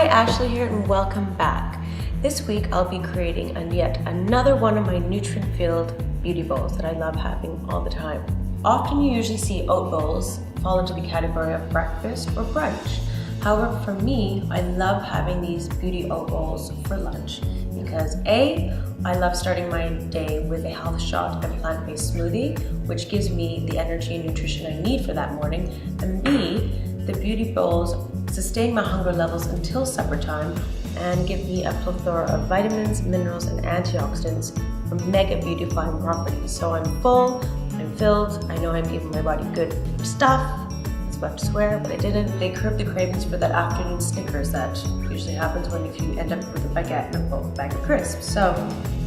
Hi, Ashley here and welcome back. This week I'll be creating yet another one of my nutrient-filled beauty bowls that I love having all the time. Often you usually see oat bowls fall into the category of breakfast or brunch. However, for me, I love having these beauty oat bowls for lunch because A, I love starting my day with a health shot and plant-based smoothie, which gives me the energy and nutrition I need for that morning, and B, the beauty bowls sustain my hunger levels until supper time and give me a plethora of vitamins, minerals, and antioxidants for mega beautifying properties. So I'm full, I'm filled, I know I'm giving my body good stuff. I was about to swear, but I didn't. They curb the cravings for that afternoon Snickers that usually happens when if you end up with a baguette and a full bag of crisps. So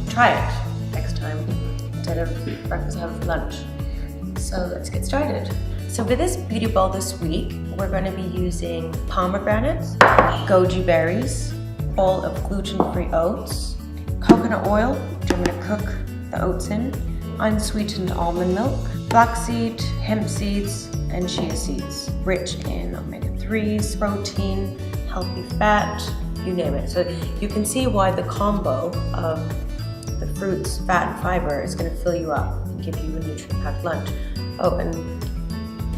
try it next time instead of breakfast, have it for lunch. So let's get started. So for this beauty bowl this week, we're going to be using pomegranates, goji berries, bowl of gluten-free oats, coconut oil, which I'm going to cook the oats in, unsweetened almond milk, flaxseed, hemp seeds, and chia seeds, rich in omega-3s, protein, healthy fat, you name it. So you can see why the combo of the fruits, fat, and fiber is going to fill you up and give you a nutrient-packed lunch. Oh, and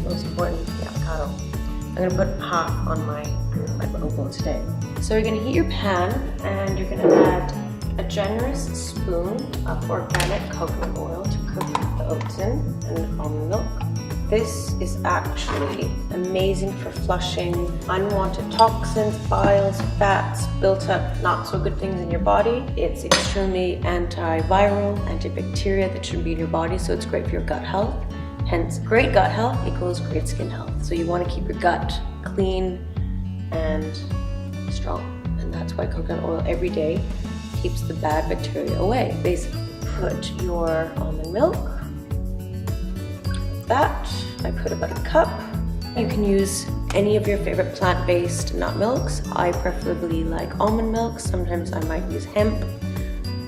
most important, the avocado. I'm going to put half on my oat bowl today. So you're going to heat your pan and you're going to add a generous spoon of organic coconut oil to cook the oats in and almond milk. This is actually amazing for flushing unwanted toxins, biles, fats, built up not so good things in your body. It's extremely antiviral, antibacterial that shouldn't be in your body, so it's great for your gut health. Hence, great gut health equals great skin health. So you want to keep your gut clean and strong. And that's why coconut oil every day keeps the bad bacteria away. Basically, put your almond milk, that. I put about a cup. You can use any of your favorite plant-based nut milks. I preferably like almond milk. Sometimes I might use hemp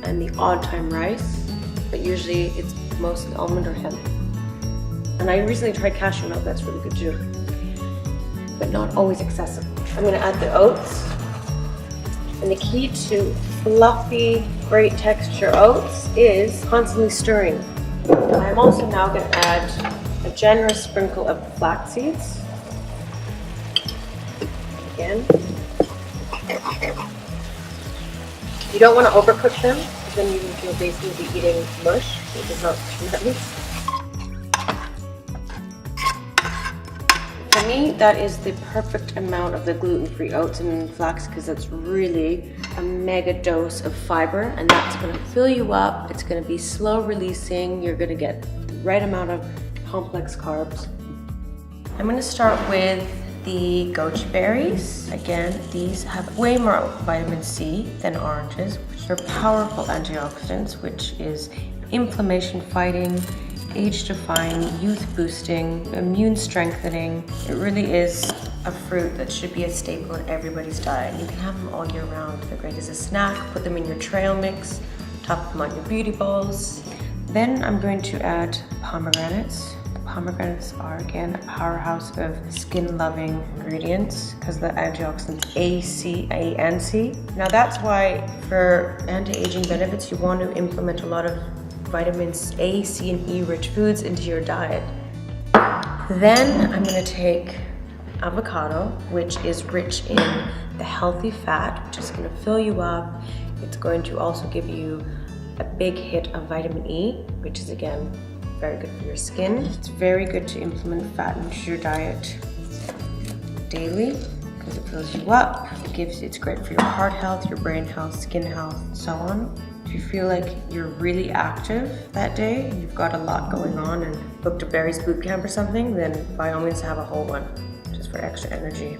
and the odd time rice, but usually it's mostly almond or hemp. And I recently tried cashew milk, that's really good too, but not always accessible. I'm gonna add the oats. And the key to fluffy, great texture oats is constantly stirring. I'm also now gonna add a generous sprinkle of flax seeds. Again. You don't wanna overcook them, because then you'll basically be eating mush, which is not nice. For me, that is the perfect amount of the gluten-free oats and flax because that's really a mega dose of fiber and that's going to fill you up. It's going to be slow releasing. You're going to get the right amount of complex carbs. I'm going to start with the goji berries. Again, these have way more vitamin C than oranges, which are powerful antioxidants, which is inflammation fighting, age defying, youth boosting, immune strengthening. It really is a fruit that should be a staple in everybody's diet. You can have them all year round. They're great as a snack. Put them in your trail mix, top them on your beauty bowls. Then I'm going to add pomegranates. The pomegranates are again a powerhouse of skin-loving ingredients because of the antioxidants A, C, A, and C. Now that's why for anti-aging benefits you want to implement a lot of vitamins A, C, and E rich foods into your diet. Then I'm going to take avocado, which is rich in the healthy fat, which is going to fill you up. It's going to also give you a big hit of vitamin E, which is again very good for your skin. It's very good to implement fat into your diet daily because it fills you up. It's great for your heart health, your brain health, skin health, and so on. If you feel like you're really active that day, you've got a lot going on and booked a berries boot camp or something, then by all means have a whole one, just for extra energy.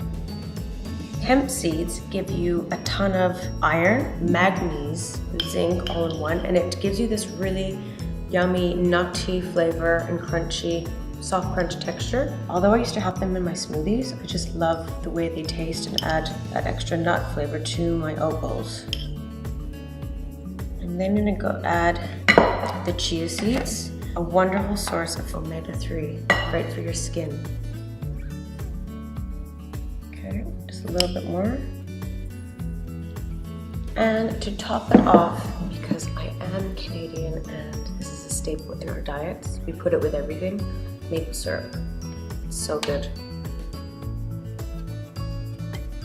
Hemp seeds give you a ton of iron, manganese, zinc all in one, and it gives you this really yummy, nutty flavor and crunchy, soft crunch texture. Although I used to have them in my smoothies, I just love the way they taste and add that extra nut flavor to my oat bowls. And then I'm gonna go add the chia seeds, a wonderful source of omega-3, great for your skin. Okay, just a little bit more. And to top it off, because I am Canadian and this is a staple in our diets, we put it with everything, maple syrup. It's so good.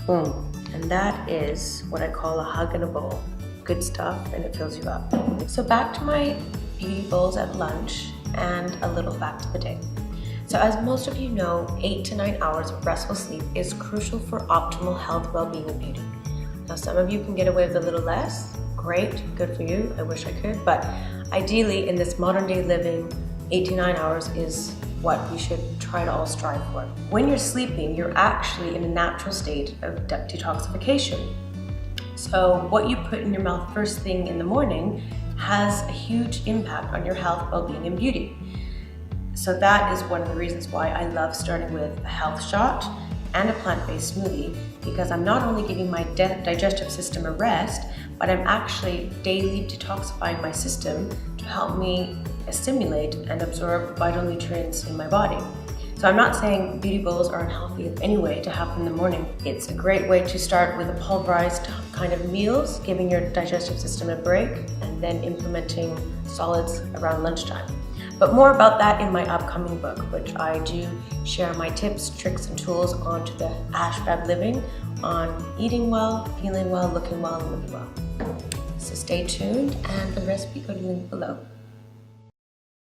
Boom. And that is what I call a hug in a bowl. Good stuff, and it fills you up. So back to my beauty bowls at lunch and a little fact of the day. So as most of you know, 8 to 9 hours of restful sleep is crucial for optimal health, well-being, and beauty. Now some of you can get away with a little less. Great, good for you. I wish I could, but ideally in this modern day living, 8 to 9 hours is what we should try to all strive for. When you're sleeping, you're actually in a natural state of detoxification. So what you put in your mouth first thing in the morning has a huge impact on your health, well-being, and beauty. So that is one of the reasons why I love starting with a health shot and a plant-based smoothie, because I'm not only giving my digestive system a rest, but I'm actually daily detoxifying my system to help me assimilate and absorb vital nutrients in my body. So I'm not saying beauty bowls are unhealthy in any way to have in the morning. It's a great way to start with a pulverized kind of meals, giving your digestive system a break, and then implementing solids around lunchtime. But more about that in my upcoming book, which I do share my tips, tricks, and tools onto the #Living living on eating well, feeling well, looking well, and living well. So stay tuned, and for the recipe, go to the link below.